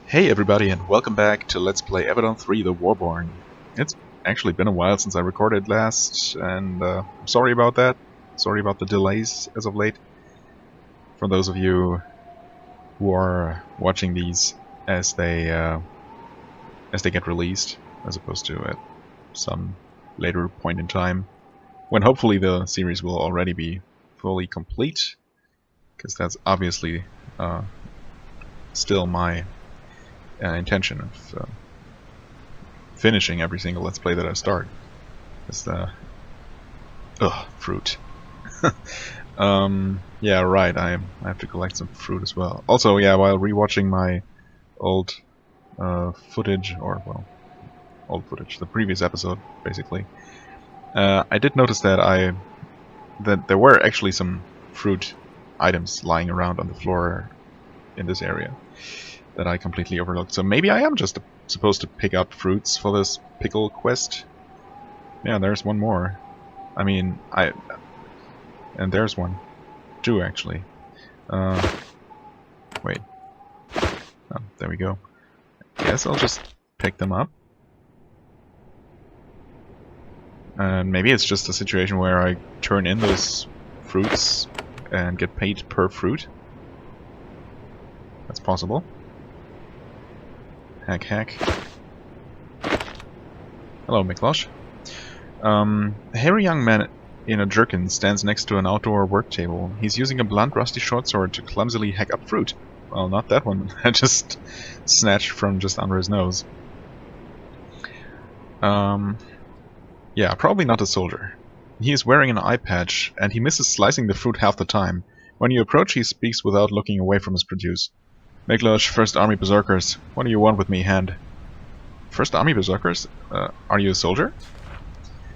Hey everybody, and welcome back to Let's Play Avadon 3 the Warborn. It's actually been a while since I recorded last, and I'm sorry about that. Sorry about the delays as of late. For those of you who are watching these as they get released, as opposed to at some later point in time, when hopefully the series will already be fully complete, because that's obviously still my intention of finishing every single Let's Play that I start. It's the fruit. Yeah, right. I have to collect some fruit as well. Also, yeah, while rewatching my old footage, old footage, the previous episode, basically, I did notice that there were actually some fruit items lying around on the floor in this area that I completely overlooked. So maybe I am just supposed to pick up fruits for this pickle quest. Yeah, there's one more. I mean, and there's one. Two, actually. Wait. Oh, there we go. Guess I'll just pick them up. And maybe it's just a situation where I turn in those fruits and get paid per fruit. That's possible. Hack. Hello, Miklos. A hairy young man in a jerkin stands next to an outdoor work table. He's using a blunt, rusty short sword to clumsily hack up fruit. Well, not that one. I just snatched from just under his nose. Yeah, probably not a soldier. He is wearing an eye patch, and he misses slicing the fruit half the time. When you approach, he speaks without looking away from his produce. Miklos, First Army Berserkers. What do you want with me, Hand? First Army Berserkers? Are you a soldier?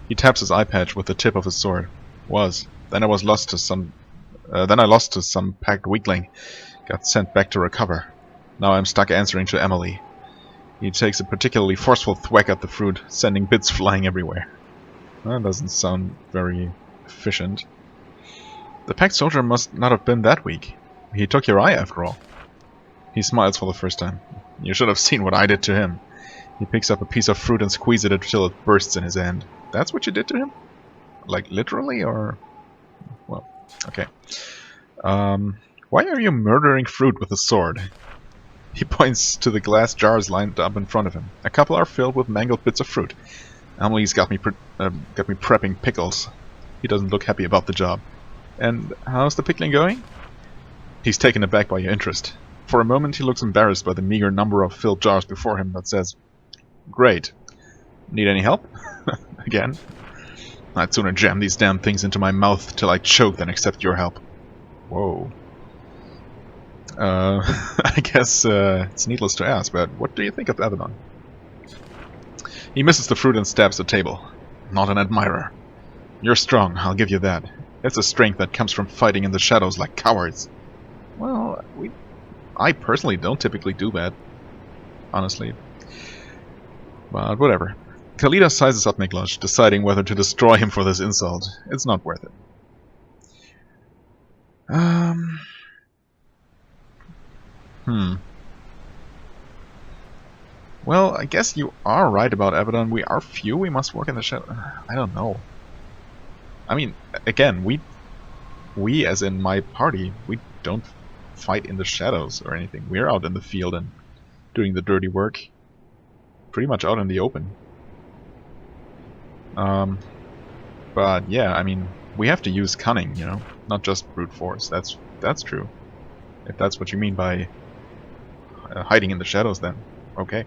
He taps his eye patch with the tip of his sword. Was. Then I lost to some packed weakling. Got sent back to recover. Now I'm stuck answering to Emily. He takes a particularly forceful thwack at the fruit, sending bits flying everywhere. That doesn't sound very efficient. The packed soldier must not have been that weak. He took your eye after all. He smiles for the first time. You should have seen what I did to him. He picks up a piece of fruit and squeezes it until it bursts in his hand. That's what you did to him? Like, literally, or... Well, okay. Why are you murdering fruit with a sword? He points to the glass jars lined up in front of him. A couple are filled with mangled bits of fruit. Emily's got me prepping pickles. He doesn't look happy about the job. And how's the pickling going? He's taken aback by your interest. For a moment he looks embarrassed by the meager number of filled jars before him, but says, Great. Need any help? Again? I'd sooner jam these damn things into my mouth till I choke than accept your help. Whoa. I guess it's needless to ask, but what do you think of Avadon? He misses the fruit and stabs the table. Not an admirer. You're strong, I'll give you that. It's a strength that comes from fighting in the shadows like cowards. Well, I personally don't typically do that, honestly. But whatever. Khalida sizes up Miklos, deciding whether to destroy him for this insult. It's not worth it. Well, I guess you are right about Avadon. We are few, we must work in the shadow. I don't know. I mean, again, we as in my party, we don't fight in the shadows or anything. We're out in the field and doing the dirty work. Pretty much out in the open. But yeah, I mean, we have to use cunning, you know, not just brute force. That's true. If that's what you mean by hiding in the shadows, then okay.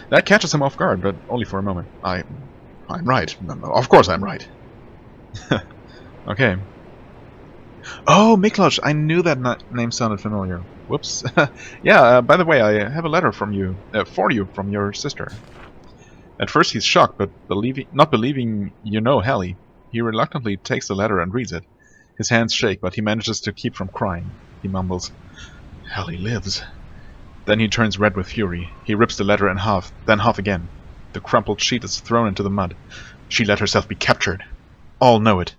That catches him off guard, but only for a moment. I'm right. Of course I'm right. Okay. Oh, Miklos! I knew that name sounded familiar. Whoops. Yeah, by the way, I have a letter from you, for you from your sister. At first he's shocked, but not believing you know Hallie, he reluctantly takes the letter and reads it. His hands shake, but he manages to keep from crying. He mumbles, Hallie lives. Then he turns red with fury. He rips the letter in half, then half again. The crumpled sheet is thrown into the mud. She let herself be captured. All know it.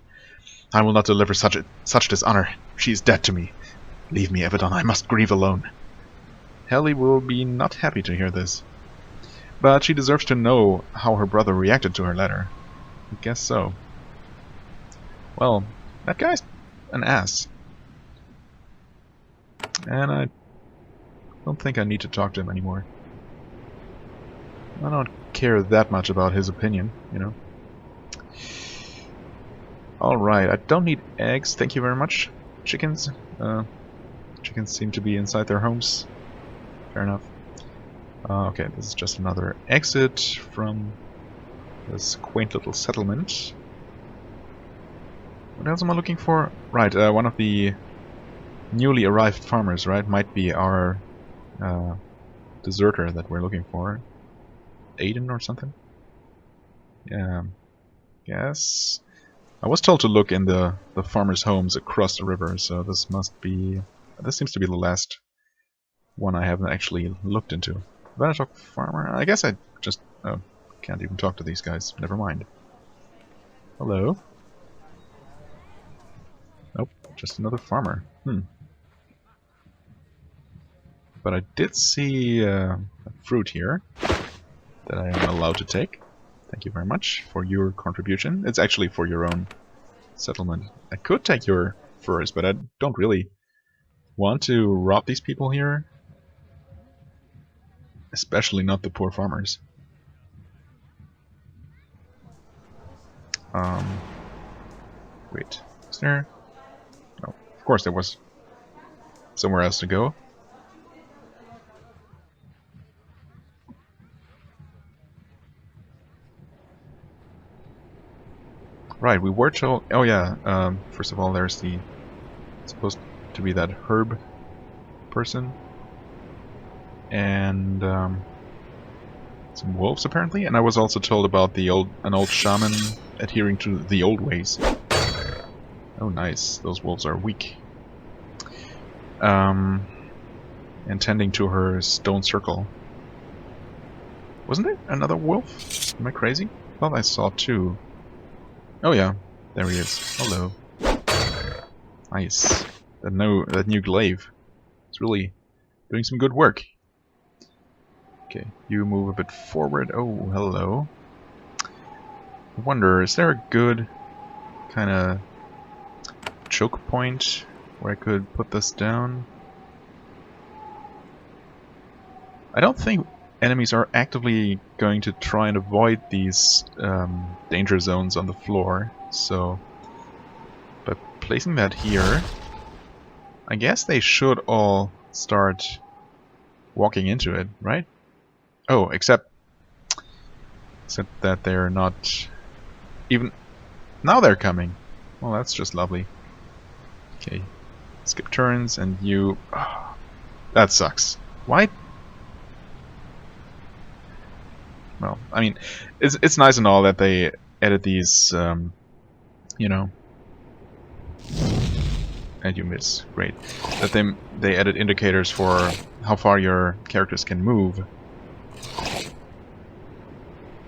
I will not deliver such dishonor. She is dead to me. Leave me, Avadon. I must grieve alone. Helly will be not happy to hear this. But she deserves to know how her brother reacted to her letter. I guess so. Well, that guy's an ass. And I don't think I need to talk to him anymore. I don't care that much about his opinion, you know. Alright, I don't need eggs, thank you very much. Chickens? Chickens seem to be inside their homes. Fair enough. Okay, this is just another exit from this quaint little settlement. What else am I looking for? Right, one of the newly arrived farmers, right? Might be our deserter that we're looking for. Aiden or something? Yeah, guess. I was told to look in the farmers' homes across the river, so this must be... This seems to be the last one I haven't actually looked into. Vanatok farmer? I guess I just... Oh, can't even talk to these guys. Never mind. Hello? Nope, just another farmer. But I did see a fruit here that I am allowed to take. Thank you very much for your contribution. It's actually for your own settlement. I could take your furs, but I don't really want to rob these people here. Especially not the poor farmers. Wait, is there... Oh, of course there was somewhere else to go. Right, we were told... Oh yeah, first of all there's the... supposed to be that herb person. And some wolves apparently. And I was also told about an old shaman adhering to the old ways. Oh nice, those wolves are weak. And tending to her stone circle. Wasn't it another wolf? Am I crazy? I thought I saw two. Oh yeah, there he is. Hello. Nice. That new glaive. It's really doing some good work. Okay, you move a bit forward. Oh, hello. I wonder, is there a good kind of choke point where I could put this down? I don't think enemies are actively going to try and avoid these danger zones on the floor, so by placing that here, I guess they should all start walking into it, right? Oh, except that they're not even... Now they're coming! Well, that's just lovely. Okay, skip turns and you... Oh, that sucks. Why? Well, I mean, it's nice and all that they added these, you know... And you miss. Great. That they added indicators for how far your characters can move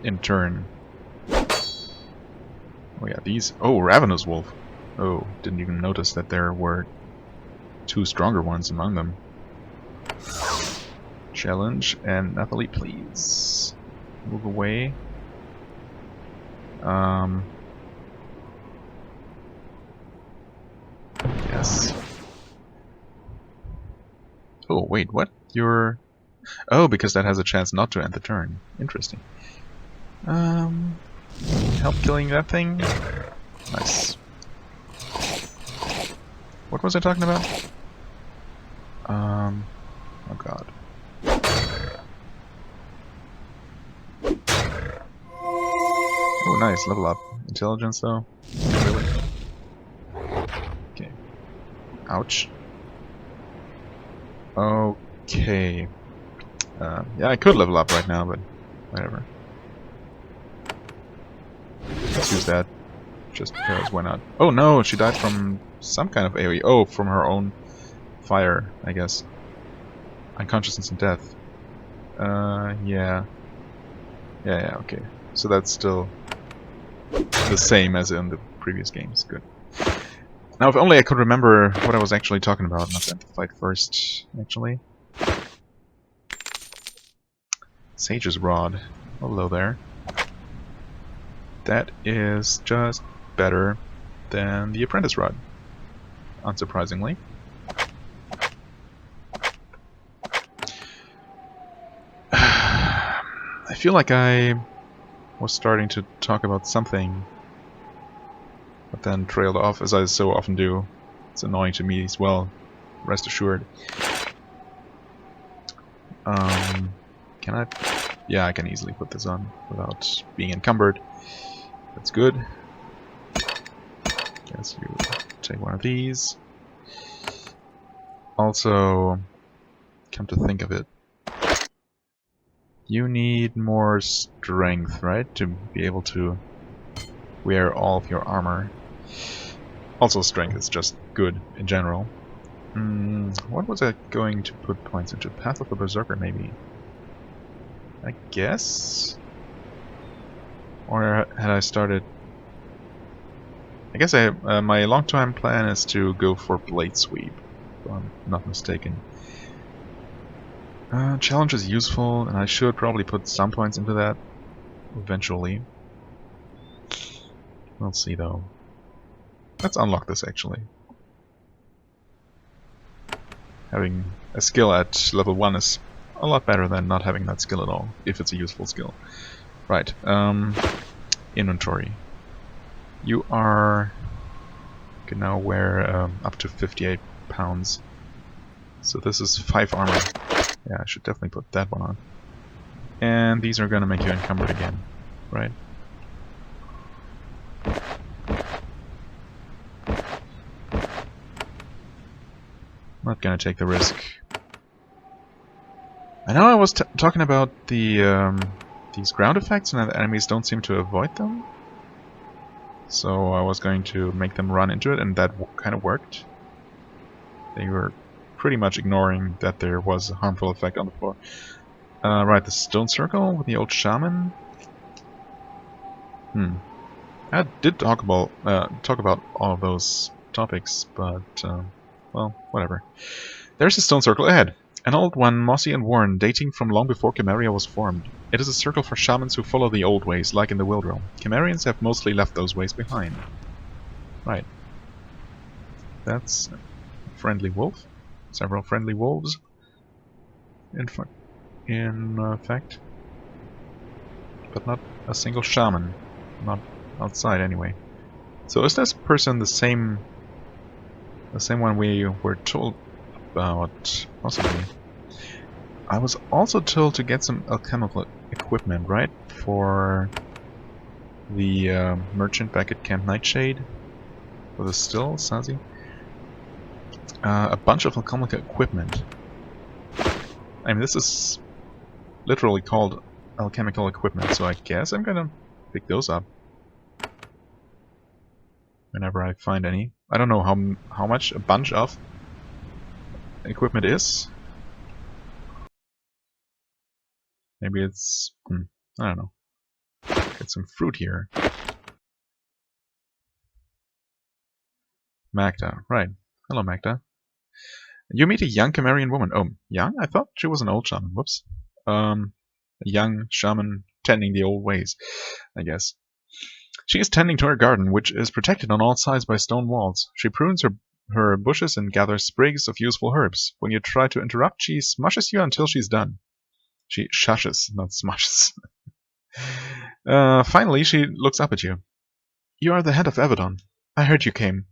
in turn. Oh yeah, these... Oh, Ravenous Wolf. Oh, didn't even notice that there were two stronger ones among them. Challenge, and Nathalie, please. Move away. Yes. Oh, wait, what? You're... Oh, because that has a chance not to end the turn. Interesting. Help killing that thing? Nice. What was I talking about? Oh god. Oh, nice, level up. Intelligence, though? Really? Okay. Ouch. Okay. Yeah, I could level up right now, but whatever. Let's use that. Just because, why not? Oh no, she died from some kind of AoE. Oh, from her own fire, I guess. Unconsciousness and death. Yeah. Yeah, okay. So that's still the same as in the previous games. Good. Now, if only I could remember what I was actually talking about, not that fight first, actually. Sage's Rod. Hello there. That is just better than the Apprentice Rod, unsurprisingly. I feel like I was starting to talk about something, but then trailed off, as I so often do. It's annoying to me as well, rest assured. Can I? Yeah, I can easily put this on without being encumbered. That's good. Guess you take one of these. Also, come to think of it, you need more strength, right? To be able to wear all of your armor. Also, strength is just good in general. What was I going to put points into? Path of the Berserker, maybe? I guess? Or had I started... I guess my long-term plan is to go for Blade Sweep, if I'm not mistaken. Challenge is useful, and I should probably put some points into that eventually. We'll see, though. Let's unlock this, actually. Having a skill at level 1 is a lot better than not having that skill at all, if it's a useful skill. Right, inventory. You can now wear up to 58 pounds. So this is 5 armor. Yeah, I should definitely put that one on. And these are gonna make you encumbered again, right? Not gonna take the risk. I know I was talking about the these ground effects and that enemies don't seem to avoid them. So I was going to make them run into it, and that kind of worked. They were pretty much ignoring that there was a harmful effect on the floor. Right, the stone circle with the old shaman. I did talk about all of those topics, but well, whatever. There's a stone circle ahead. An old one, mossy and worn, dating from long before Chimeria was formed. It is a circle for shamans who follow the old ways, like in the Wild Realm. Chimerians have mostly left those ways behind. Right. That's a friendly wolf. Several friendly wolves. In fact. But not a single shaman. Not outside, anyway. So is this person the same one we were told about? Possibly. I was also told to get some alchemical equipment, right? For the merchant back at Camp Nightshade. For the still, Sazi? A bunch of alchemical equipment. I mean, this is literally called alchemical equipment, so I guess I'm gonna pick those up whenever I find any. I don't know how much a bunch of equipment is. Maybe it's... I don't know. Get some fruit here. Magda. Right. Hello, Magda. You meet a young Chimerian woman. Oh, young? I thought she was an old shaman. Whoops. A young shaman tending the old ways, I guess. She is tending to her garden, which is protected on all sides by stone walls. She prunes her bushes and gathers sprigs of useful herbs. When you try to interrupt, she smushes you until she's done. She shushes, not smushes. Finally, she looks up at you. You are the Hand of Avadon. I heard you came.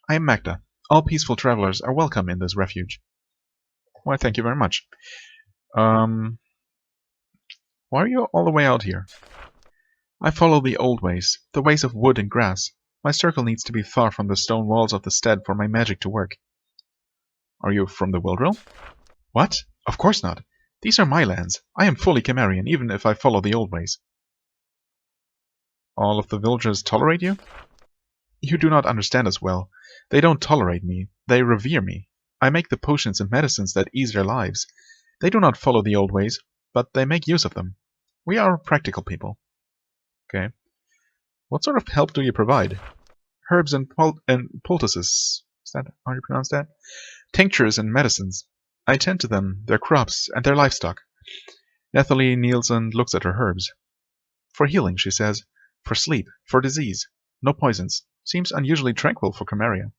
I am Magda. All peaceful travelers are welcome in this refuge. Why, thank you very much. Why are you all the way out here? I follow the old ways, the ways of wood and grass. My circle needs to be far from the stone walls of the stead for my magic to work. Are you from the Wild Realm? What? Of course not. These are my lands. I am fully Chimerian, even if I follow the old ways. All of the villagers tolerate you? You do not understand us well. They don't tolerate me. They revere me. I make the potions and medicines that ease their lives. They do not follow the old ways, but they make use of them. We are practical people. Okay. What sort of help do you provide? Herbs and poultices. Is that how you pronounce that? Tinctures and medicines. I tend to them, their crops, and their livestock. Nathalie kneels and looks at her herbs. For healing, she says. For sleep. For disease. No poisons. Seems unusually tranquil for Camarilla.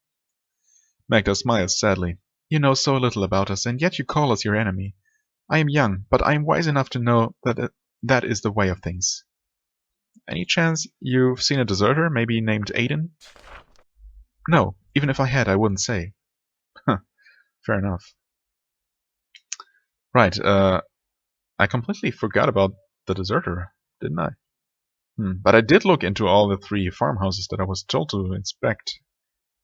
Magda smiles sadly. You know so little about us, and yet you call us your enemy. I am young, but I am wise enough to know that that is the way of things. Any chance you've seen a deserter, maybe named Aiden? No, even if I had, I wouldn't say. Huh, fair enough. Right, I completely forgot about the deserter, didn't I? But I did look into all the 3 farmhouses that I was told to inspect,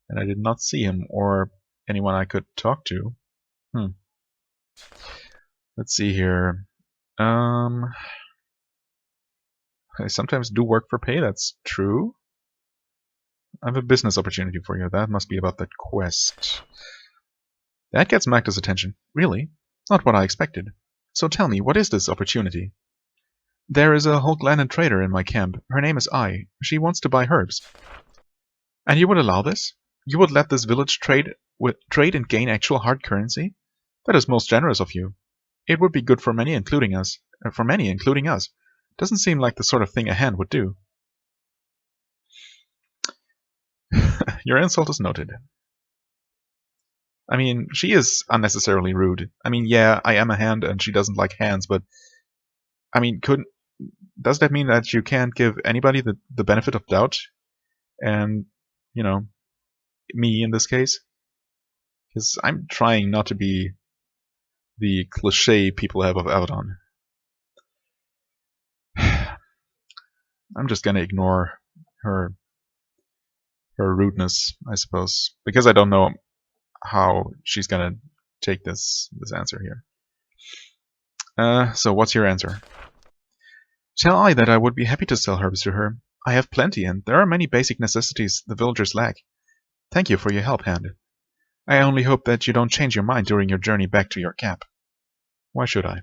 and I did not see him or anyone I could talk to. Let's see here. I sometimes do work for pay, that's true. I have a business opportunity for you. That must be about that quest. That gets Magda's attention. Really? Not what I expected. So tell me, what is this opportunity? There is a homeland trader in my camp. Her name is Ai. She wants to buy herbs. And you would allow this? You would let this village trade and gain actual hard currency? That is most generous of you. It would be good for many, including us. Doesn't seem like the sort of thing a hand would do. Your insult is noted. I mean, she is unnecessarily rude. I mean, yeah, I am a hand and she doesn't like hands, but I mean, does that mean that you can't give anybody the benefit of doubt? And, you know, me in this case? Because I'm trying not to be the cliche people have of Avadon. I'm just gonna ignore her rudeness, I suppose, because I don't know how she's gonna take this answer here. So what's your answer? Tell I that I would be happy to sell herbs to her. I have plenty, and there are many basic necessities the villagers lack. Thank you for your help, Hand. I only hope that you don't change your mind during your journey back to your camp. Why should I?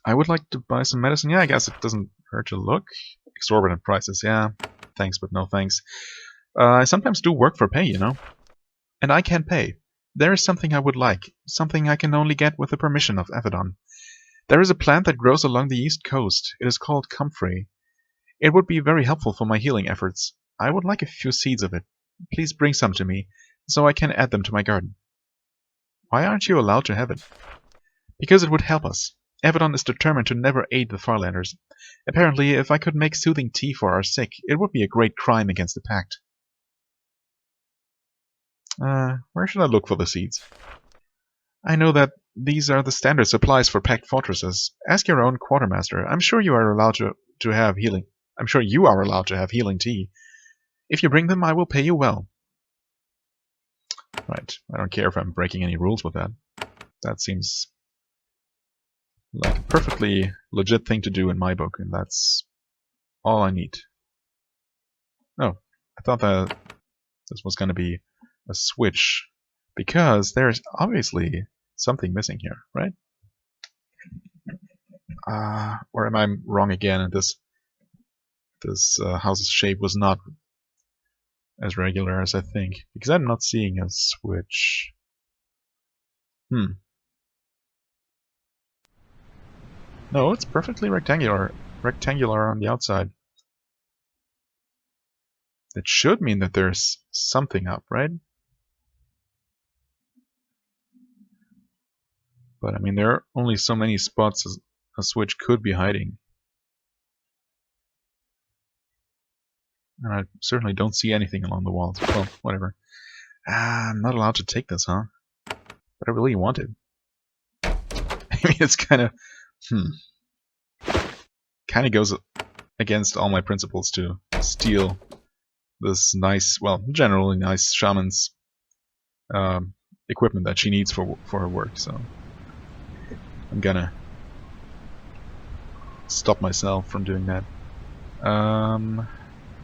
I would like to buy some medicine. Yeah, I guess it doesn't hurt to look. Exorbitant prices, yeah. Thanks, but no thanks. I sometimes do work for pay, you know. And I can pay. There is something I would like. Something I can only get with the permission of Avadon. There is a plant that grows along the east coast. It is called comfrey. It would be very helpful for my healing efforts. I would like a few seeds of it. Please bring some to me, so I can add them to my garden. Why aren't you allowed to have it? Because it would help us. Avadon is determined to never aid the Farlanders. Apparently, if I could make soothing tea for our sick, it would be a great crime against the Pact. Where should I look for the seeds? I know that these are the standard supplies for Pact fortresses. Ask your own quartermaster. I'm sure you are allowed to have healing. I'm sure you are allowed to have healing tea. If you bring them, I will pay you well. Right. I don't care if I'm breaking any rules with that. That seems like a perfectly legit thing to do in my book, and that's all I need. Oh, I thought that this was going to be a switch, because there's obviously something missing here, right? Or am I wrong again, and this house's shape was not as regular as I think, because I'm not seeing a switch. No, it's perfectly rectangular on the outside. That should mean that there's something up, right? But I mean, there are only so many spots a switch could be hiding. And I certainly don't see anything along the walls. Well, whatever. I'm not allowed to take this, huh? But I really want it. I mean, it's kind of... Kind of goes against all my principles to steal this nice, well, generally nice shaman's equipment that she needs for her work, so I'm gonna stop myself from doing that.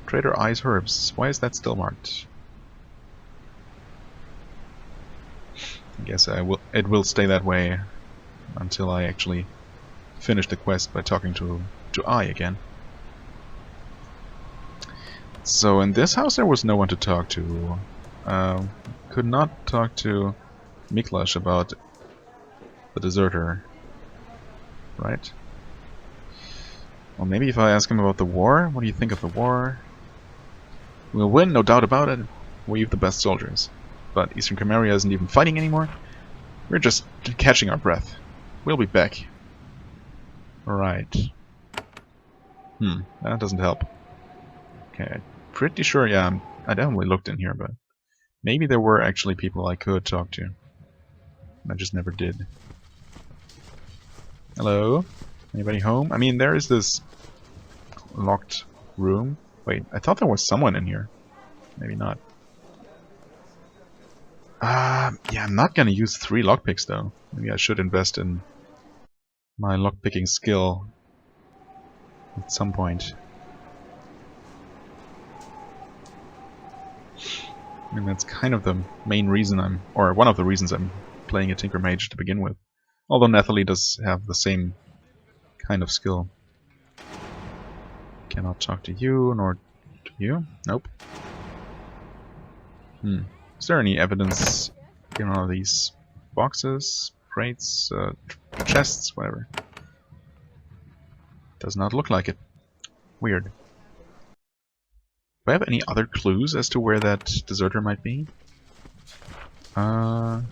Trader Eyes Herbs. Why is that still marked? I guess it will stay that way until I actually finish the quest by talking to Eye again. So in this house there was no one to talk to. Could not talk to Miklas about the deserter, right? Well, maybe if I ask him about the war, what do you think of the war? We'll win, no doubt about it. We've the best soldiers. But Eastern Camarilla isn't even fighting anymore. We're just catching our breath. We'll be back. Right. That doesn't help. Okay, pretty sure, yeah, I definitely looked in here, but maybe there were actually people I could talk to. I just never did. Hello? Anybody home? I mean, there is this locked room. Wait, I thought there was someone in here. Maybe not. Yeah, I'm not gonna use 3 lockpicks though. Maybe I should invest in my lockpicking skill at some point. I mean, that's kind of the main reason or one of the reasons I'm playing a Tinker Mage to begin with. Although Nathalie does have the same kind of skill. Cannot talk to you, nor to you. Nope. Is there any evidence in one of these boxes, crates, chests, whatever? Does not look like it. Weird. Do I have any other clues as to where that deserter might be? Right,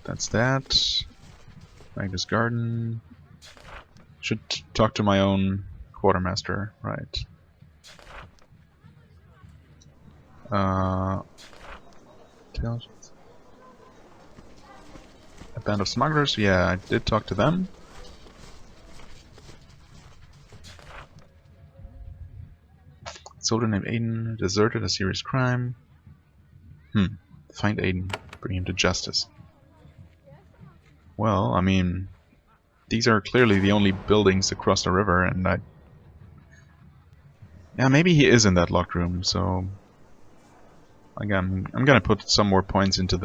that's that. Magnus Garden. Should talk to my own quartermaster, right. Intelligence. A band of smugglers? Yeah, I did talk to them. Soldier named Aiden deserted a serious crime. Find Aiden, bring him to justice. Well, I mean, these are clearly the only buildings across the river, and yeah, maybe he is in that locked room. So, again, I'm gonna put some more points into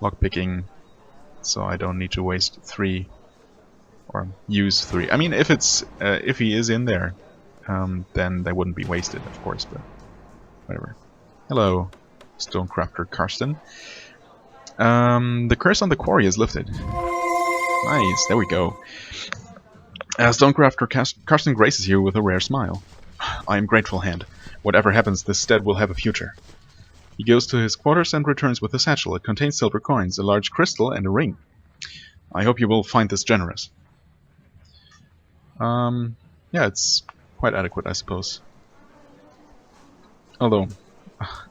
lockpicking, so I don't need to waste 3 or use 3. I mean, if he is in there, then they wouldn't be wasted, of course. But whatever. Hello, Stonecrafter Karsten. The curse on the quarry is lifted. Nice, there we go. Stonecrafter Karsten graces you with a rare smile. I am grateful, Hand. Whatever happens, this stead will have a future. He goes to his quarters and returns with a satchel. It contains silver coins, a large crystal, and a ring. I hope you will find this generous. Yeah, it's quite adequate, I suppose. Although,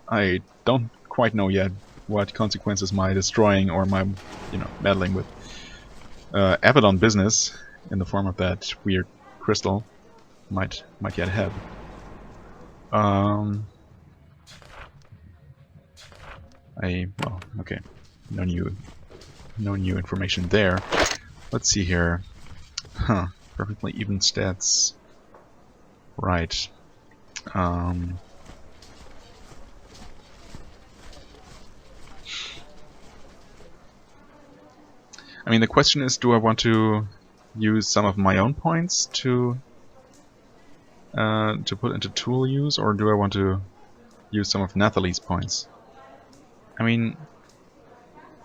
I don't quite know yet what consequences my destroying or my, meddling with Avadon business in the form of that weird crystal might yet have. Well, okay. No new information there. Let's see here. Perfectly even stats. Right. I mean, the question is, do I want to use some of my own points to put into tool use, or do I want to use some of Nathalie's points? I mean,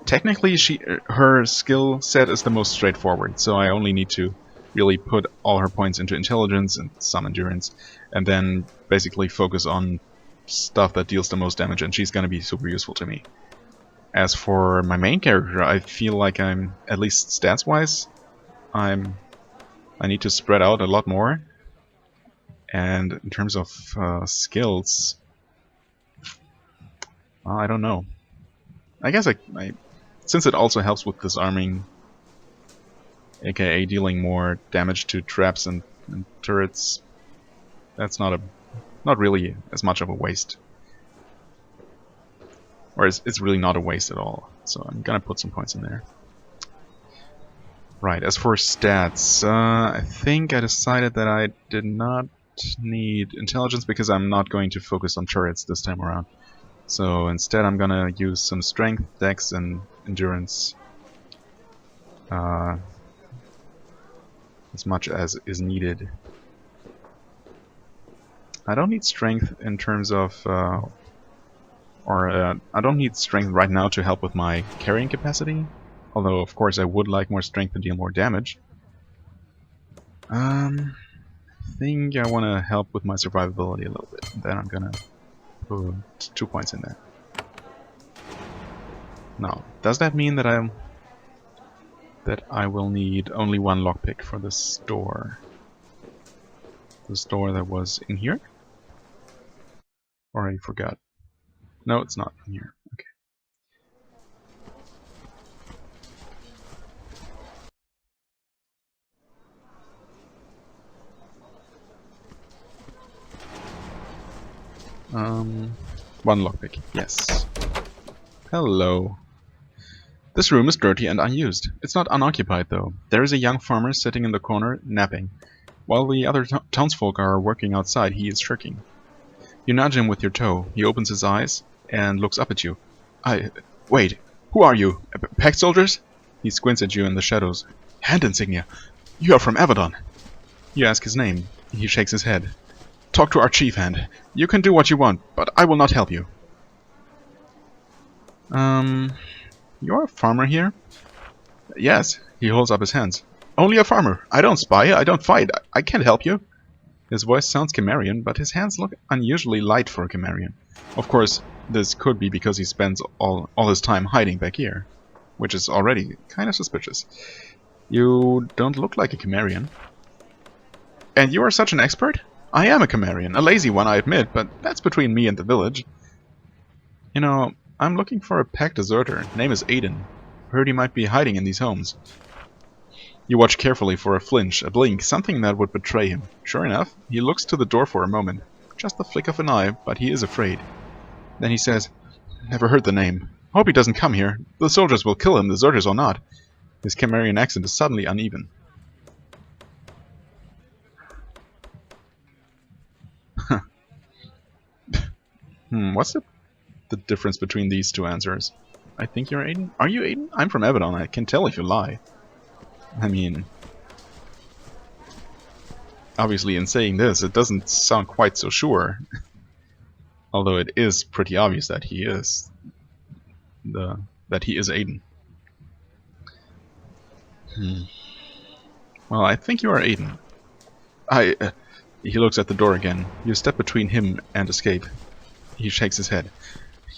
technically, her skill set is the most straightforward, so I only need to really put all her points into intelligence and some endurance, and then basically focus on stuff that deals the most damage, and she's going to be super useful to me. As for my main character, I feel like I'm, at least stats-wise, I need to spread out a lot more. And in terms of skills, well, I don't know. I guess since it also helps with disarming, aka dealing more damage to traps and turrets, that's not really as much of a waste. Or it's really not a waste at all. So I'm gonna put some points in there. Right, as for stats, I think I decided that I did not need intelligence because I'm not going to focus on turrets this time around. So instead I'm gonna use some strength, dex, and endurance. As much as is needed. I don't need strength in terms of... I don't need strength right now to help with my carrying capacity. Although, of course, I would like more strength to deal more damage. I think I want to help with my survivability a little bit. Then I'm gonna put 2 points in there. Now, does that mean that I will need only 1 lockpick for this door? This door that was in here? Or I forgot. No, it's not in here. Okay. One lockpick, yes. Hello. This room is dirty and unused. It's not unoccupied, though. There is a young farmer sitting in the corner, napping. While the other townsfolk are working outside, he is shirking. You nudge him with your toe. He opens his eyes and looks up at you. Wait, who are you? Pact soldiers? He squints at you in the shadows. Hand insignia. You are from Avadon. You ask his name. He shakes his head. Talk to our chief, Hand. You can do what you want, but I will not help you. You're a farmer here? Yes, he holds up his hands. Only a farmer. I don't spy, I don't fight. I can't help you. His voice sounds Cimmerian, but his hands look unusually light for a Cimmerian. Of course, this could be because he spends all his time hiding back here, which is already kind of suspicious. You don't look like a Cimmerian. And you are such an expert? I am a Cimmerian, a lazy one, I admit, but that's between me and the village. You know, I'm looking for a pack deserter. Name is Aiden. Heard he might be hiding in these homes. You watch carefully for a flinch, a blink, something that would betray him. Sure enough, he looks to the door for a moment. Just the flick of an eye, but he is afraid. Then he says, Never heard the name. Hope he doesn't come here. The soldiers will kill him, deserters or not. His Cimmerian accent is suddenly uneven. What's the difference between these 2 answers? I think you're Aiden. Are you Aiden? I'm from Avadon. I can tell if you lie. I mean, obviously in saying this, it doesn't sound quite so sure. Although it is pretty obvious that he is Aiden. Well, I think you are Aiden. He looks at the door again. You step between him and escape. He shakes his head.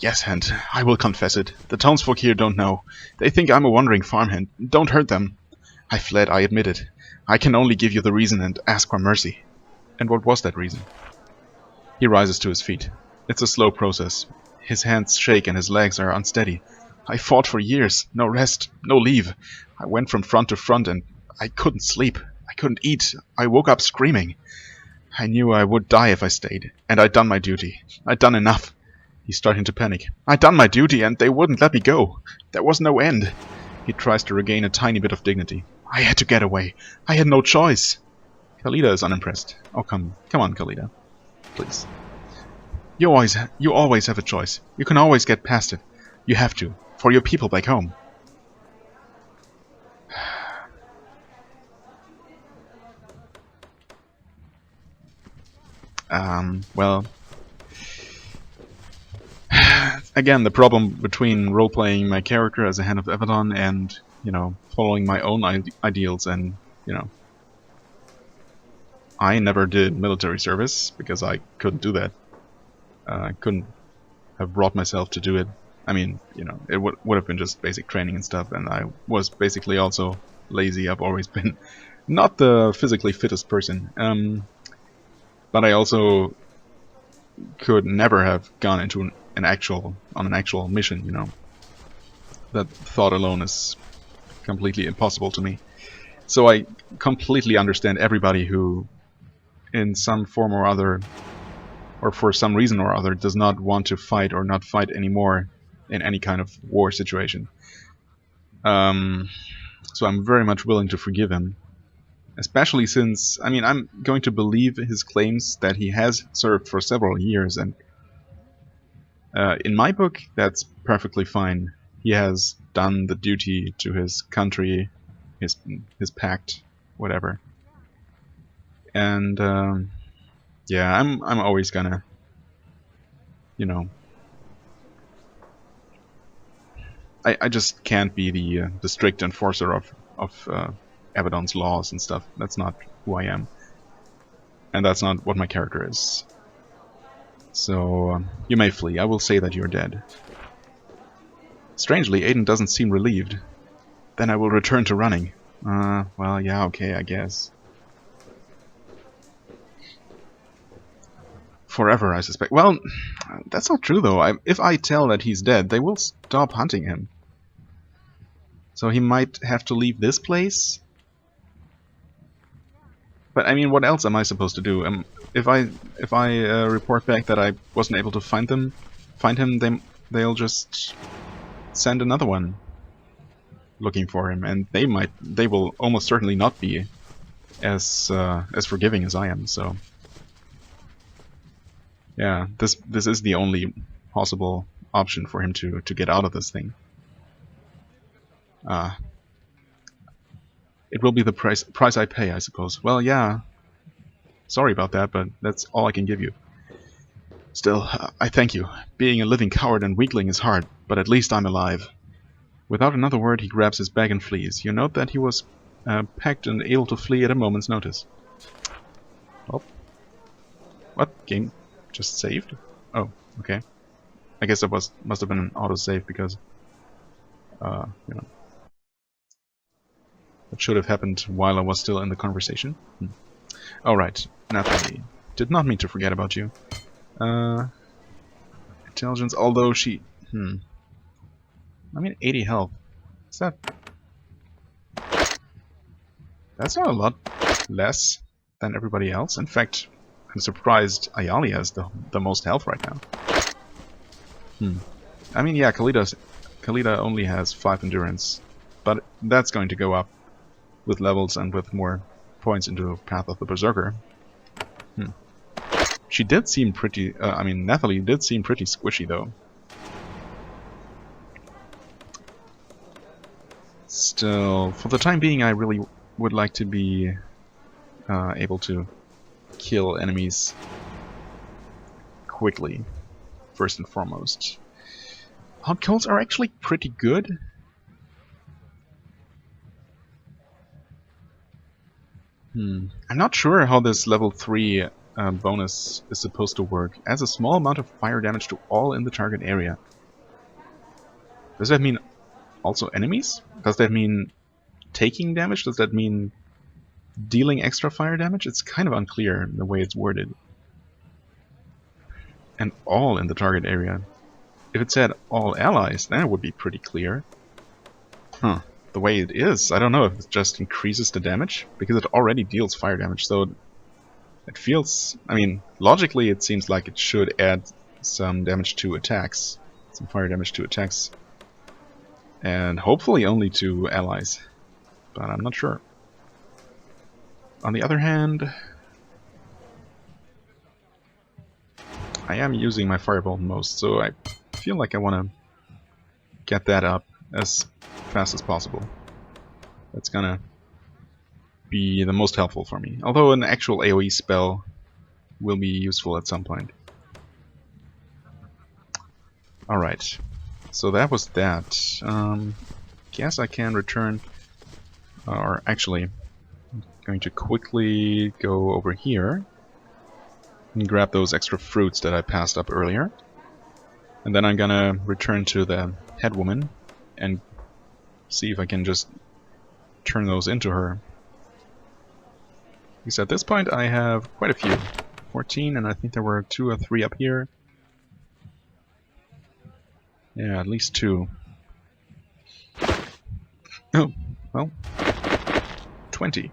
Yes, Hand, I will confess it. The townsfolk here don't know. They think I'm a wandering farmhand. Don't hurt them. I fled, I admit it. I can only give you the reason and ask for mercy. And what was that reason? He rises to his feet. It's a slow process. His hands shake and his legs are unsteady. I fought for years. No rest, no leave. I went from front to front and I couldn't sleep. I couldn't eat. I woke up screaming. I knew I would die if I stayed. And I'd done my duty. I'd done enough. He's starting to panic. I'd done my duty and they wouldn't let me go. There was no end. He tries to regain a tiny bit of dignity. I had to get away. I had no choice. Khalida is unimpressed. Oh, come on, Khalida. Please. You always have a choice. You can always get past it. You have to. For your people back home. Well... Again, the problem between role-playing my character as a Hand of Avadon and, you know, following my own ideals and, you know... I never did military service, because I couldn't do that. I couldn't have brought myself to do it. I mean, you know, it would have been just basic training and stuff, and I was basically also lazy. I've always been not the physically fittest person. But I also could never have gone into an actual mission, you know. That thought alone is completely impossible to me. So I completely understand everybody who, in some form or other, or for some reason or other, does not want to fight or not fight anymore in any kind of war situation. So I'm very much willing to forgive him. Especially since, I mean, I'm going to believe his claims that he has served for several years, and in my book, that's perfectly fine. He has done the duty to his country, his pact, whatever. And Yeah, I'm always gonna, you know, I just can't be the strict enforcer of Avadon's laws and stuff. That's not who I am, and that's not what my character is. So you may flee. I will say that you're dead. Strangely, Aiden doesn't seem relieved. Then I will return to running. Well, yeah, okay, I guess. Forever, I suspect. Well, that's not true, though. If I tell that he's dead, they will stop hunting him. So he might have to leave this place? But, I mean, what else am I supposed to do? If I report back that I wasn't able to find him, they'll just send another one looking for him, and they will almost certainly not be as forgiving as I am. So yeah, this is the only possible option for him to get out of this thing. It will be the price I pay, I suppose. Well, yeah. Sorry about that, but that's all I can give you. Still, I thank you. Being a living coward and weakling is hard, but at least I'm alive. Without another word, he grabs his bag and flees. You note that he was packed and able to flee at a moment's notice. Oh. What? Game just saved? Oh, okay. I guess that must have been an autosave because, you know, that should have happened while I was still in the conversation. Alright, Natalie. Did not mean to forget about you. Intelligence, although she... I mean, 80 health. Is that... That's not a lot less than everybody else. In fact, I'm surprised Ayali has the most health right now. I mean, yeah, Kalita only has 5 endurance, but that's going to go up with levels and with more points into Path of the Berserker. She did seem pretty... I mean, Nathalie did seem pretty squishy, though. Still, for the time being, I really would like to be able to kill enemies quickly, first and foremost. Hot coals are actually pretty good. I'm not sure how this level 3 bonus is supposed to work. Adds a small amount of fire damage to all in the target area. Does that mean also enemies? Does that mean taking damage? Does that mean dealing extra fire damage? It's kind of unclear in the way it's worded. And all in the target area. If it said all allies, then it would be pretty clear. The way it is, I don't know if it just increases the damage, because it already deals fire damage, so it feels... I mean, logically it seems like it should add some damage to attacks. Some fire damage to attacks. And hopefully only to allies. But I'm not sure. On the other hand, I am using my fireball most, so I feel like I want to get that up as fast as possible. That's gonna be the most helpful for me. Although an actual AoE spell will be useful at some point. Alright, so that was that. Guess I can return, or actually, I'm going to quickly go over here and grab those extra fruits that I passed up earlier. And then I'm gonna return to the head woman and see if I can just turn those into her. Because at this point I have quite a few. 14, and I think there were 2 or 3 up here. Yeah, at least 2. Oh, well, 20.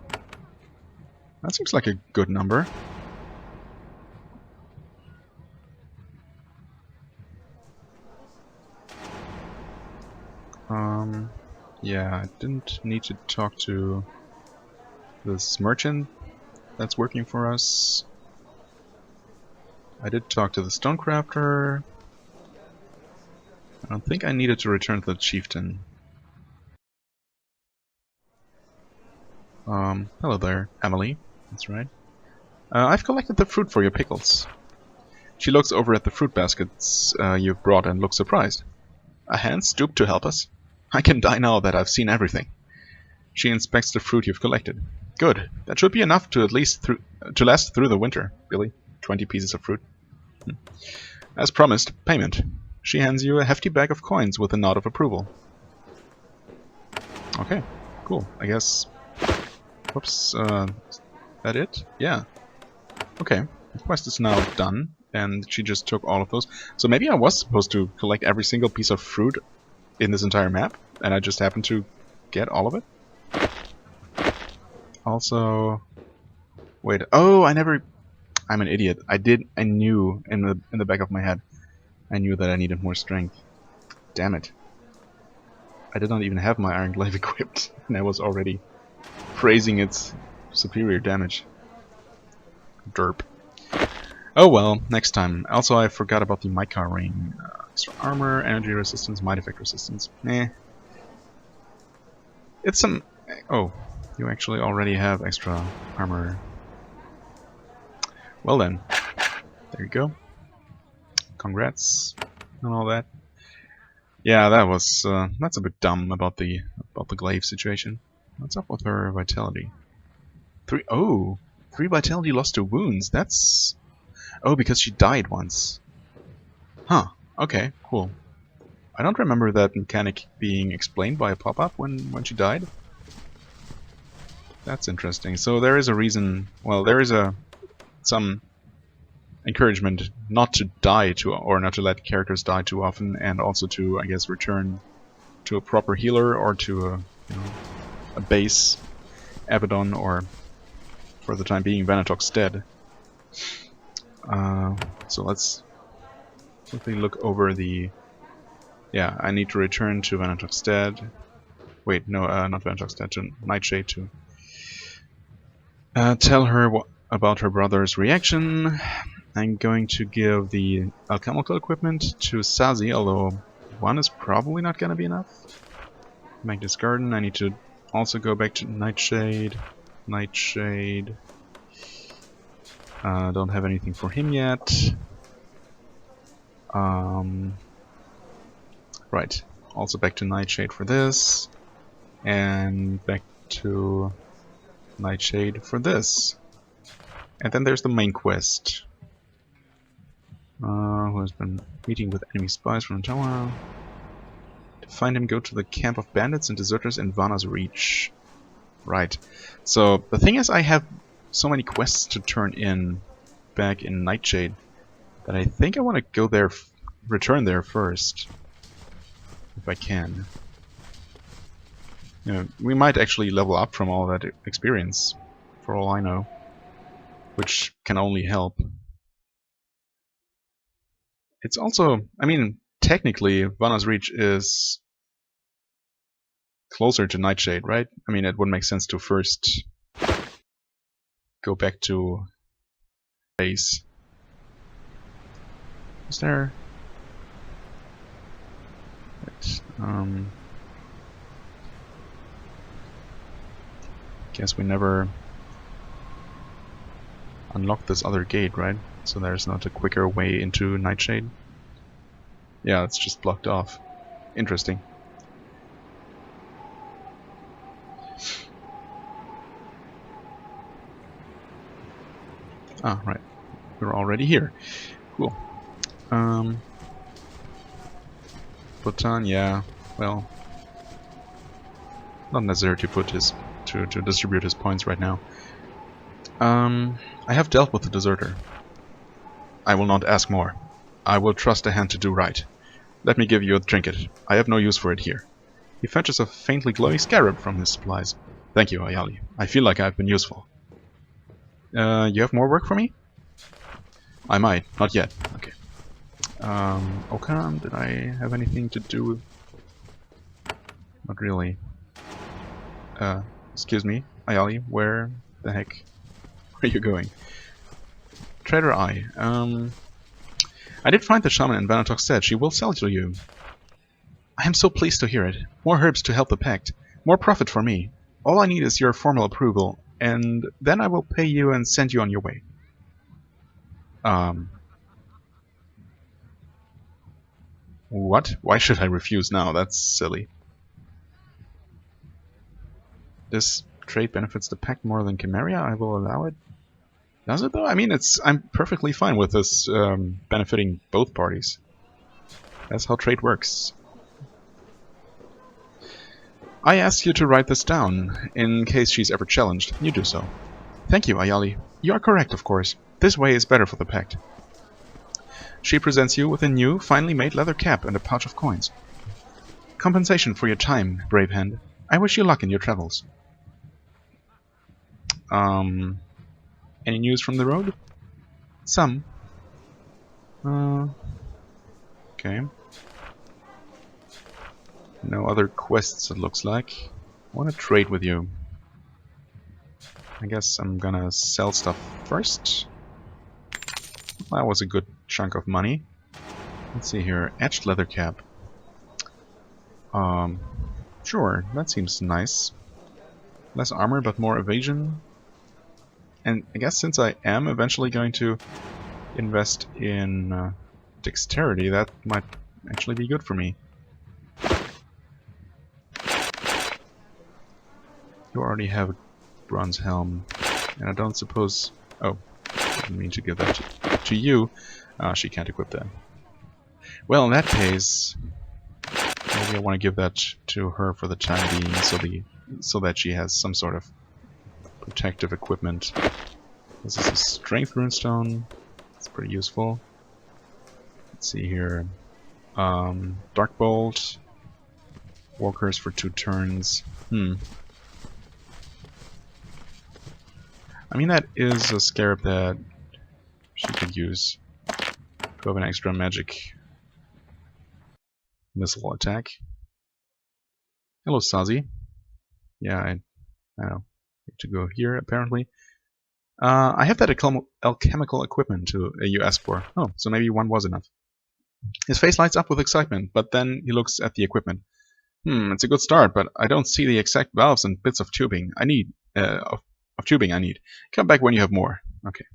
That seems like a good number. Yeah, I didn't need to talk to this merchant that's working for us. I did talk to the stonecrafter. I don't think I needed to return to the chieftain. Hello there, Emily. That's right. I've collected the fruit for your pickles. She looks over at the fruit baskets you've brought and looks surprised. A hand stooped to help us? I can die now that I've seen everything. She inspects the fruit you've collected. Good. That should be enough to to last through the winter, Billy. 20 pieces of fruit. As promised, payment. She hands you a hefty bag of coins with a nod of approval. Okay, cool. I guess... Whoops, that it? Yeah. Okay, the quest is now done, and she just took all of those. So maybe I was supposed to collect every single piece of fruit in this entire map, and I just happened to get all of it? Also... Wait, oh, I'm an idiot. I knew in the back of my head, I knew that I needed more strength. Damn it. I did not even have my Iron Glaive equipped, and I was already praising its superior damage. Derp. Oh well, next time. Also, I forgot about the Mica ring. Extra armor, energy resistance, might effect resistance. It's some... Oh, you actually already have extra armor. Well then, there you go. Congrats and all that. Yeah, that's a bit dumb about the glaive situation. What's up with her vitality? 3 vitality lost to wounds. That's... Oh, because she died once. Huh. Okay, cool. I don't remember that mechanic being explained by a pop-up when she died. That's interesting. So there is a reason... Well, there is some encouragement not to die or not to let characters die too often, and also to, I guess, return to a proper healer or to a base Avadon, or for the time being Vanatok's dead. So let's quickly look over the... Yeah, I need to return to Vanatok's dead. Wait, no, not Vanatok's dead, to Nightshade to tell her about her brother's reaction. I'm going to give the alchemical equipment to Sazi, although one is probably not going to be enough. Magnus Garden, I need to also go back to Nightshade. Nightshade. Don't have anything for him yet. Right, also back to Nightshade for this. And back to Nightshade for this. And then there's the main quest. Who has been meeting with enemy spies from the tower. To find him, go to the camp of bandits and deserters in Vana's Reach. Right. So, the thing is, I have so many quests to turn in back in Nightshade that I think I want to go there, return there first. If I can. You know, we might actually level up from all that experience, for all I know. Which can only help. It's also, I mean, technically, Vana's Reach is closer to Nightshade, right? I mean, it would make sense to first go back to base. Is there... Wait, guess we never unlocked this other gate, right? So there's not a quicker way into Nightshade. Yeah, it's just blocked off. Interesting. Ah, right. We're already here. Cool. Bhutan, yeah. Well, not necessary to put his to distribute his points right now. I have dealt with the deserter. I will not ask more. I will trust a hand to do right. Let me give you a trinket. I have no use for it here. He fetches a faintly glowing scarab from his supplies. Thank you, Ayali. I feel like I've been useful. You have more work for me? I might. Not yet. Okay. Okan, did I have anything to do with... Not really. Excuse me, Ayali, where the heck are you going? Trader I. I did find the shaman in Vanatok's stead. She will sell to you. I am so pleased to hear it. More herbs to help the pact. More profit for me. All I need is your formal approval, and then I will pay you and send you on your way. What? Why should I refuse now? That's silly. This trade benefits the pact more than Chimeria. I will allow it. Does it though? I mean, I'm perfectly fine with this benefiting both parties. That's how trade works. I asked you to write this down, in case she's ever challenged. You do so. Thank you, Ayali. You are correct, of course. This way is better for the pact. She presents you with a new, finely made leather cap and a pouch of coins. Compensation for your time, brave hand. I wish you luck in your travels. Any news from the road? Some. Okay. No other quests, it looks like. I want to trade with you. I guess I'm gonna sell stuff first. That was a good chunk of money. Let's see here. Etched leather cap. Sure, that seems nice. Less armor, but more evasion. And I guess since I am eventually going to invest in dexterity, that might actually be good for me. You already have a bronze helm, and I don't suppose... Oh, I didn't mean to give that to you. She can't equip that. Well, in that case, maybe I want to give that to her for the time being, so that she has some sort of protective equipment. This is a strength runestone. It's pretty useful. Let's see here. Dark bolt. Walkers for 2 turns. I mean, that is a scarab that she could use to have an extra magic missile attack. Hello, Sazi. Yeah, I know. Need to go here, apparently. I have that alchemical equipment you asked for. Oh, so maybe one was enough. His face lights up with excitement, but then he looks at the equipment. It's a good start, but I don't see the exact valves and bits of tubing I need. Of tubing I need. Come back when you have more. Okay.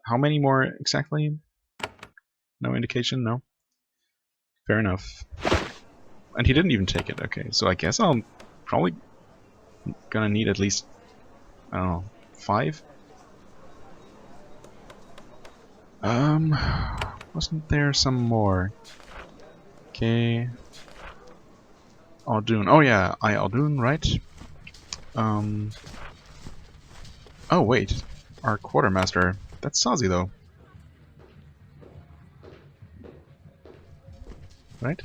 How many more exactly? No indication? No? Fair enough. And he didn't even take it. Okay, so I guess I'm probably gonna need at least, I don't know, 5? Wasn't there some more? Okay. Aldun. Oh yeah, Aldun, right? Oh wait, our quartermaster. That's Sazi though. Right?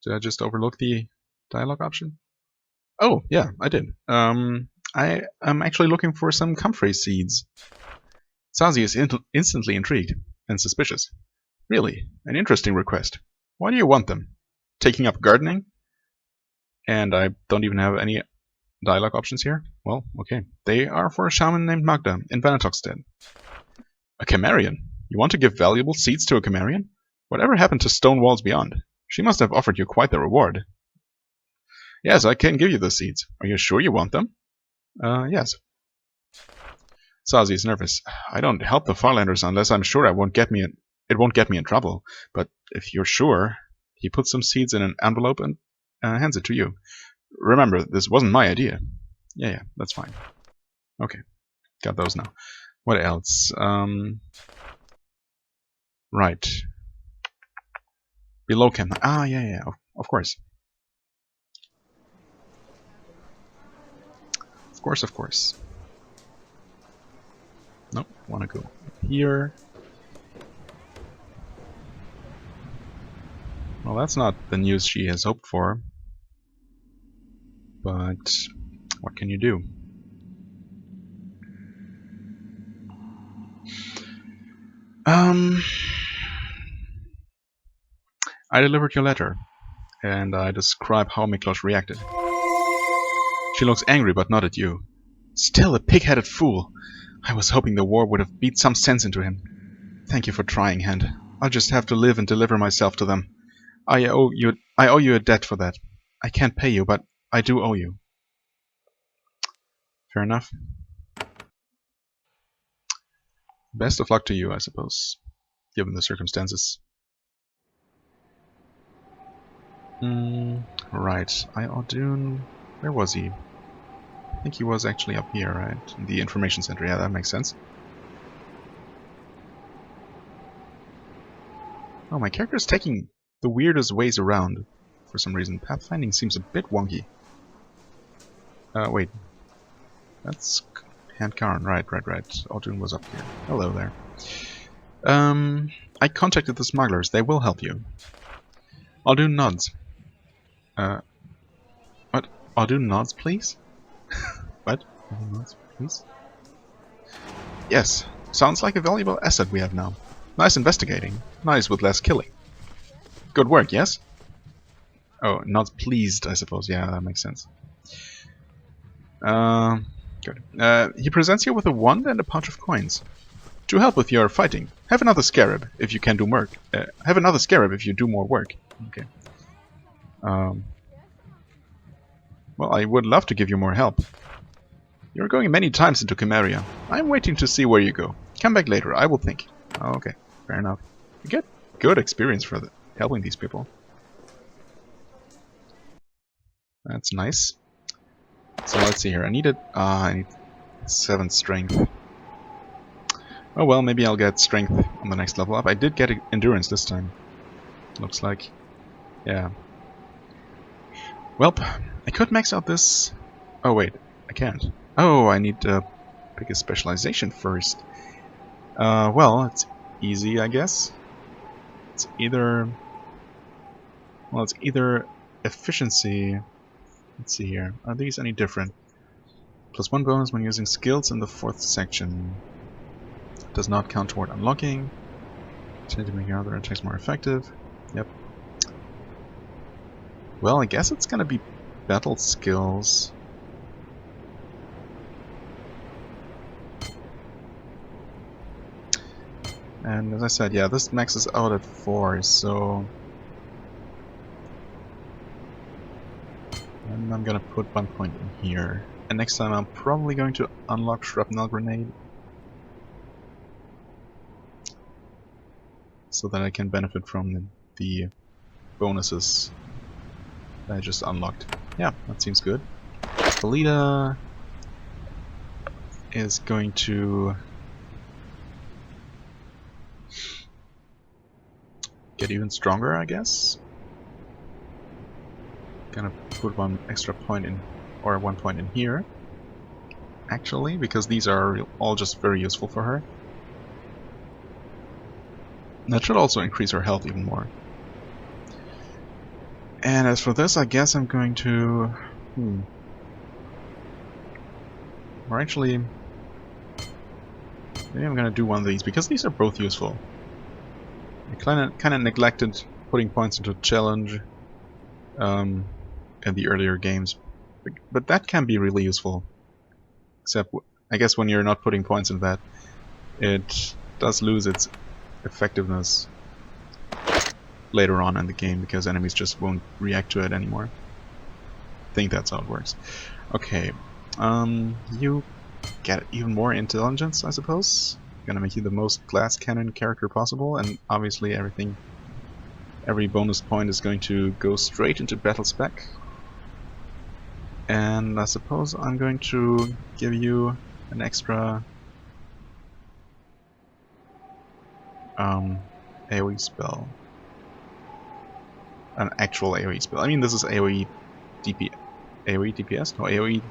Did I just overlook the dialogue option? Oh, yeah, I did. I am actually looking for some comfrey seeds. Sazi is instantly intrigued and suspicious. Really, an interesting request. Why do you want them? Taking up gardening? And I don't even have any dialogue options here? Well, okay. They are for a shaman named Magda in Vanatokstead. A Chimerian? You want to give valuable seeds to a Chimerian? Whatever happened to Stone Walls Beyond? She must have offered you quite the reward. Yes, I can give you the seeds. Are you sure you want them? Yes. Sazi is nervous. I don't help the Farlanders unless I'm sure it won't get me in trouble. But if you're sure, he puts some seeds in an envelope and hands it to you. Remember, this wasn't my idea. Yeah, that's fine. Okay, got those now. What else? Right. Below camp. Ah, yeah, of course. Of course. Nope, wanna go here. Well, that's not the news she has hoped for. But what can you do? I delivered your letter, and I describe how Miklos reacted. She looks angry, but not at you. Still a pig-headed fool. I was hoping the war would have beat some sense into him. Thank you for trying, Hand. I'll just have to live and deliver myself to them. I owe you a debt for that. I can't pay you, but I do owe you. Fair enough. Best of luck to you, I suppose, given the circumstances. Right. Avadon. Where was he? I think he was actually up here, right? In the information center. Yeah, that makes sense. Oh, my character's taking the weirdest ways around for some reason. Pathfinding seems a bit wonky. Wait. That's Hand Karn. Right. Avadon was up here. Hello there. I contacted the smugglers. They will help you. Avadon nods. What? Avadon nods, please? What? Avadon nods, please? Yes. Sounds like a valuable asset we have now. Nice investigating. Nice with less killing. Good work, yes? Oh, not pleased, I suppose. Yeah, that makes sense. Good. He presents you with a wand and a pouch of coins. To help with your fighting, have another scarab if you can do work. Have another scarab if you do more work. Okay. Well, I would love to give you more help. You're going many times into Chimeria. I'm waiting to see where you go. Come back later, I will think. Oh, okay, fair enough. You get good experience for helping these people. That's nice. So let's see here. I need 7 strength. Oh well, maybe I'll get strength on the next level up. I did get endurance this time. Looks like. Yeah. Welp, I could max out this... Oh wait, I can't. Oh, I need to pick a specialization first. Well, it's easy, I guess. It's either... Well, it's either efficiency... Let's see here. Are these any different? +1 bonus when using skills in the 4th section. Does not count toward unlocking. Tend to make your other attacks more effective. Yep. Well, I guess it's gonna be battle skills. And as I said, yeah, this maxes out at 4, so... And I'm gonna put 1 point in here. And next time I'm probably going to unlock Shrapnel Grenade. So that I can benefit from the bonuses that I just unlocked. Yeah, that seems good. Belita is going to get even stronger, I guess. Gonna put 1 extra point in, or 1 point in here. Actually, because these are all just very useful for her. That should also increase her health even more. And as for this, I guess I'm going to... Or actually... Maybe I'm going to do one of these, because these are both useful. I kind of neglected putting points into challenge in the earlier games. But that can be really useful. Except, I guess when you're not putting points in that, it does lose its effectiveness later on in the game because enemies just won't react to it anymore. I think that's how it works. Okay, you get even more intelligence, I suppose. Gonna make you the most glass cannon character possible, and obviously every bonus point is going to go straight into battle spec. And I suppose I'm going to give you an extra AoE spell. An actual AoE spell. I mean, this is AoE DPS? No, AoE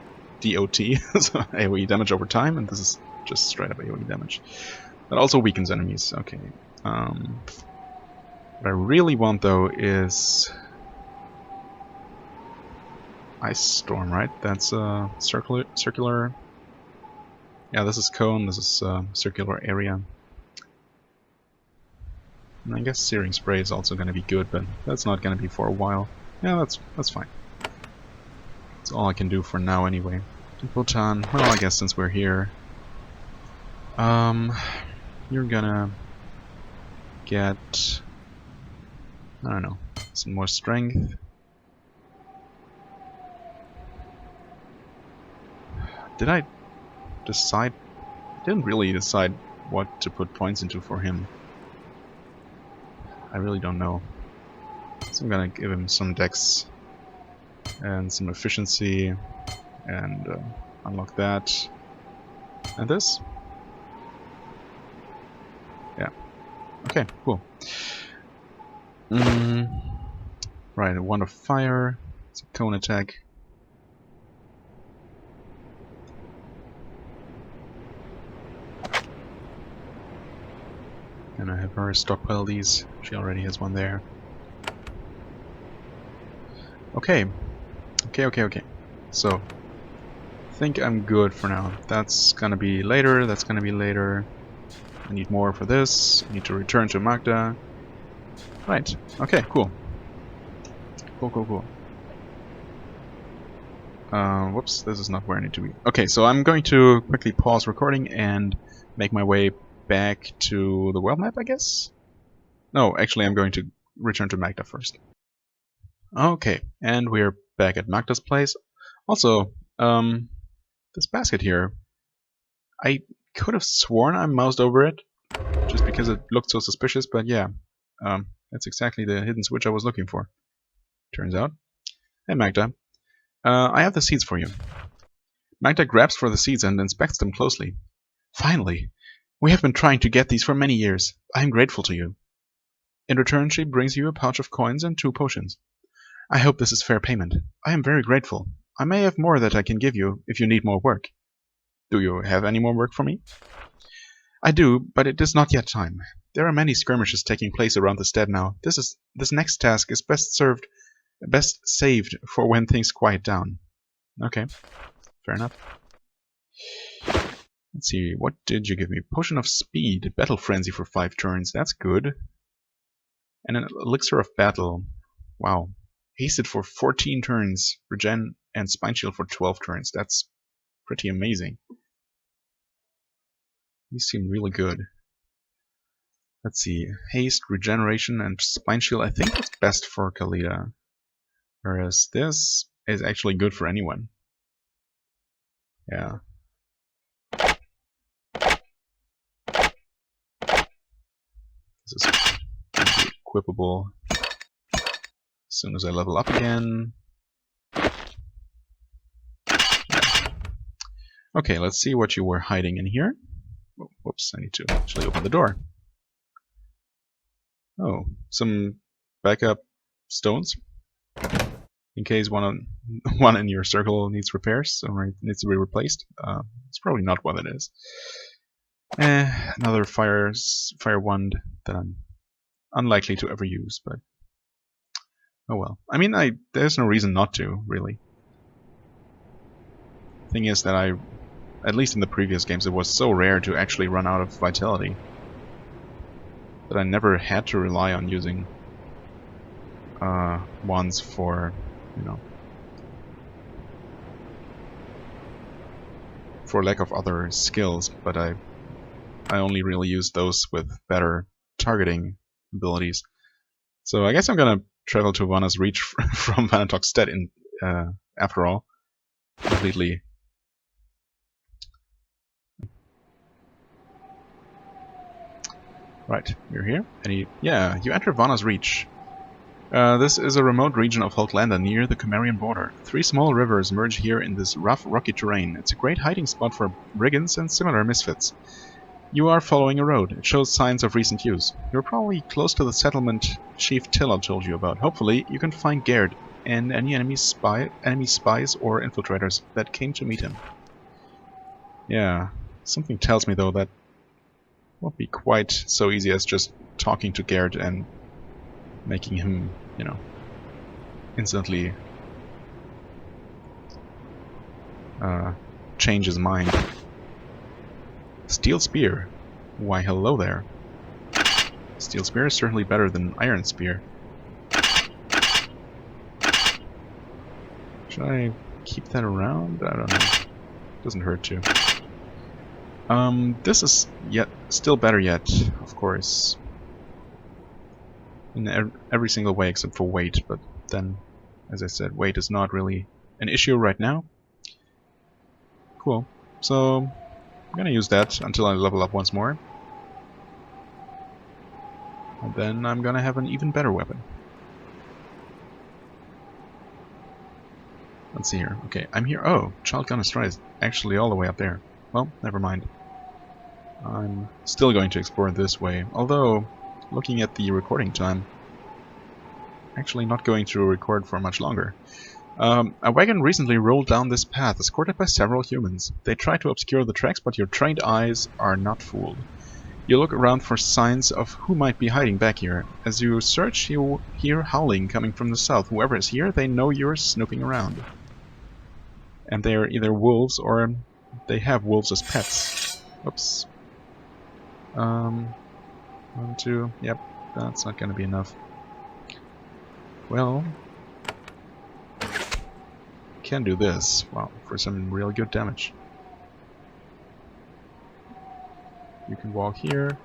DOT, so AoE damage over time, and this is just straight up AoE damage. That also weakens enemies. Okay. What I really want though is Ice Storm, right? That's circular. Yeah, this is cone. This is circular area. And I guess Searing Spray is also going to be good, but that's not going to be for a while. Yeah, that's fine. That's all I can do for now, anyway. Bhutan. Well, I guess since we're here, you're gonna get, I don't know, some more strength. Did I decide? I didn't really decide what to put points into for him. I really don't know. So I'm gonna give him some dex and some efficiency and unlock that. And this? Yeah. Okay, cool. Right, a wand of fire. It's a cone attack. And I have her stockpile these. She already has one there. Okay. Okay. So, I think I'm good for now. That's gonna be later, that's gonna be later. I need more for this. I need to return to Magda. Right. Okay, cool. Cool. Whoops, this is not where I need to be. Okay, so I'm going to quickly pause recording and make my way back to the world map, I guess? No, actually I'm going to return to Magda first. Okay, and we're back at Magda's place. Also, this basket here, I could have sworn I moused over it, just because it looked so suspicious, but yeah, that's exactly the hidden switch I was looking for, turns out. Hey Magda, I have the seeds for you. Magda grabs for the seeds and inspects them closely. Finally! We have been trying to get these for many years. I am grateful to you. In return, she brings you a pouch of coins and 2 potions. I hope this is fair payment. I am very grateful. I may have more that I can give you if you need more work. Do you have any more work for me? I do, but it is not yet time. There are many skirmishes taking place around the stead now. This next task is best saved for when things quiet down. Okay, fair enough. Let's see, what did you give me? Potion of Speed, Battle Frenzy for 5 turns, that's good. And an Elixir of Battle, wow. Hasted for 14 turns, Regen and Spine Shield for 12 turns, that's pretty amazing. These seem really good. Let's see, Haste, Regeneration, and Spine Shield, I think that's best for Khalida. Whereas this is actually good for anyone. Yeah. This is equipable as soon as I level up again. Yeah. Okay, let's see what you were hiding in here. Oh, whoops, I need to actually open the door. Oh, some backup stones. In case one in your circle needs repairs or needs to be replaced. It's probably not what it is. Another fire wand that I'm unlikely to ever use, but oh well. I mean, there's no reason not to, really. Thing is that at least in the previous games, it was so rare to actually run out of vitality that I never had to rely on using wands for, for lack of other skills, but I only really use those with better targeting abilities. So I guess I'm gonna travel to Vanna's Reach from Vanatok's Stead after all. Completely. Right, you're here. Yeah, you enter Vanna's Reach. This is a remote region of Holtlanda near the Cimmerian border. 3 small rivers merge here in this rough, rocky terrain. It's a great hiding spot for brigands and similar misfits. You are following a road. It shows signs of recent use. You're probably close to the settlement Chief Tilla told you about. Hopefully, you can find Gerd and any enemy spies or infiltrators that came to meet him. Yeah, something tells me though that won't be quite so easy as just talking to Gerd and making him, instantly change his mind. Steel Spear. Why, hello there. Steel Spear is certainly better than Iron Spear. Should I keep that around? I don't know. Doesn't hurt to. This is still better yet, of course. In every single way except for weight, but then, as I said, weight is not really an issue right now. Cool. So, I'm gonna use that until I level up once more. And then I'm gonna have an even better weapon. Let's see here. Okay, I'm here. Oh, Child Gun Destroy is actually all the way up there. Well, never mind. I'm still going to explore this way, although, looking at the recording time, actually not going to record for much longer. A wagon recently rolled down this path, escorted by several humans. They try to obscure the tracks, but your trained eyes are not fooled. You look around for signs of who might be hiding back here. As you search, you hear howling coming from the south. Whoever is here, they know you're snooping around. And they are either wolves or they have wolves as pets. Oops. 1, 2, yep, that's not gonna be enough. Well, can do this, well, for some real good damage. You can walk here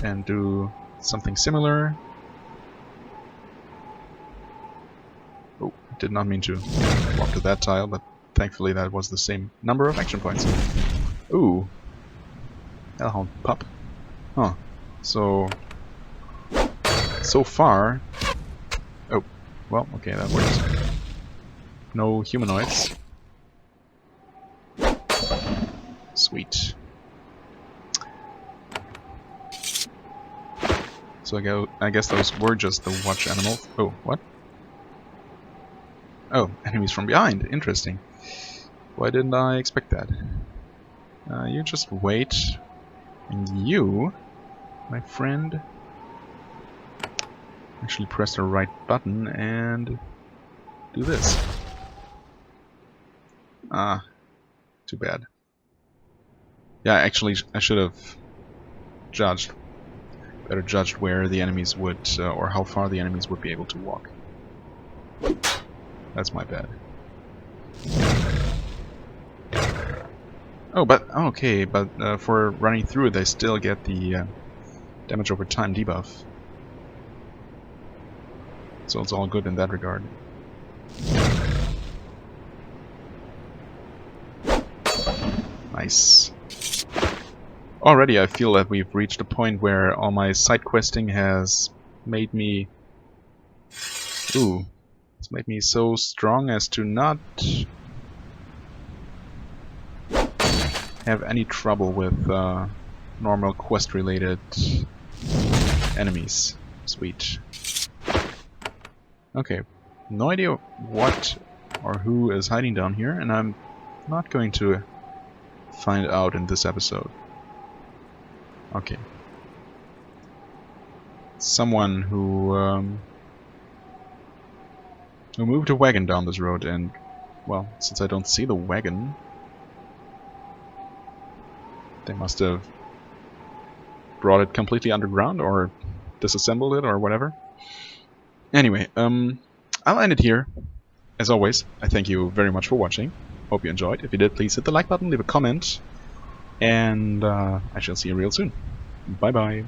and do something similar. Oh, did not mean to walk to that tile, but thankfully that was the same number of action points. Ooh. Hellhound pup. Huh. So far... Oh, well, okay, that works. No humanoids. Sweet. So I guess those were just the watch animals. Oh, what? Oh, enemies from behind. Interesting. Why didn't I expect that? You just wait. And you, my friend, actually press the right button and do this. Ah, too bad. Yeah, actually, I should have better judged where the enemies would, or how far the enemies would be able to walk. That's my bad. Oh, but okay, but for running through, they still get the damage over time debuff. So it's all good in that regard. Nice. Already I feel that we've reached a point where all my side questing has made me... Ooh. It's made me so strong as to not have any trouble with normal quest-related enemies. Sweet. Okay. No idea what or who is hiding down here, and I'm not going to find out in this episode. Okay. Someone who moved a wagon down this road, and, well, since I don't see the wagon, they must have brought it completely underground or disassembled it or whatever. Anyway, I'll end it here. As always, I thank you very much for watching. Hope you enjoyed. If you did, please hit the like button, leave a comment, and I shall see you real soon. Bye bye.